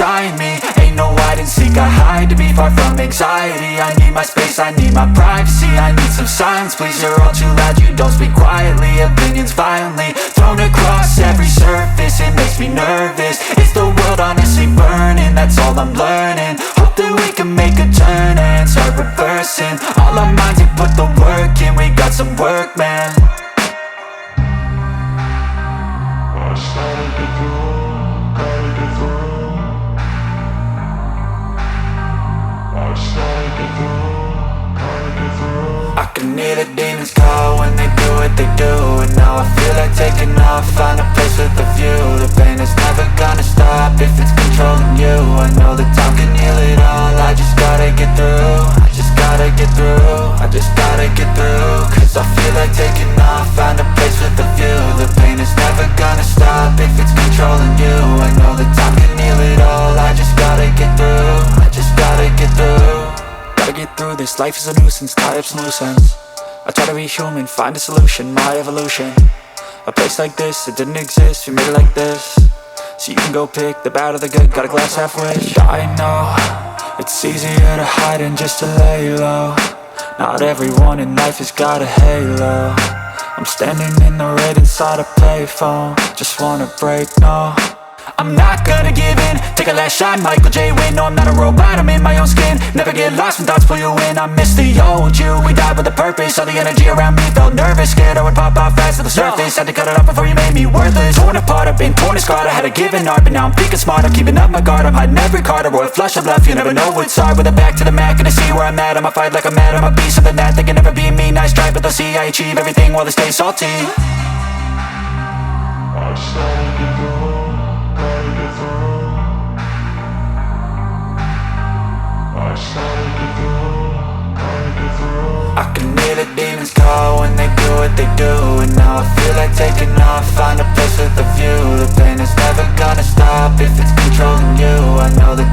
inside me. Ain't no hide and seek, I hide to be far from anxiety. I need my space, I need my privacy, I need some silence, please. You're all too loud, you don't speak quietly. Opinions violently thrown across every surface, it makes me nervous. Is the world honestly burning? That's all I'm learning. Hope that we can make a turn and start reversing all our minds and put the work in. We got some work, man. I can hear the demons call when they do what they do. And now I feel like taking off, find a place with a view. The pain is never gonna stop if it's controlling you. I know that time can heal it all, I just gotta get through. I just gotta get through, I just gotta get through. Cause I feel like taking off, find a place with a view. The pain is never gonna stop if it's controlling you. I know that time can heal it all, I just gotta get through. I just gotta get through. Gotta get through this, life is a nuisance, tie up some loose ends. I try to be human, find a solution, my evolution. A place like this, it didn't exist, we made it like this. So you can go pick the bad or the good, got a glass half wish. I know, it's easier to hide than just to lay low. Not everyone in life has got a halo. I'm standing in the red inside a payphone, just wanna break, no. I'm not gonna give in, take a last shot, Michael J. Win. No, I'm not a robot, I'm in my own skin. Never get lost when thoughts pull you in. I miss the old you, we died with a purpose. All the energy around me felt nervous, scared I would pop out fast to the surface. Had to cut it off before you made me worthless. Torn apart, I've been torn and scarred. I had a given art, but now I'm thinking smart. I'm keeping up my guard, I'm hiding every card. A royal flush of love, you never know what's hard. With a back to the mat, gonna see where I'm at. I'ma fight like I'm mad, I'ma be something that they can never be me. Nice try, but they'll see I achieve everything while they stay salty. I can hear the demons call when they do what they do. And now I feel like taking off, find a place with a view. The pain is never gonna stop if it's controlling you. I know that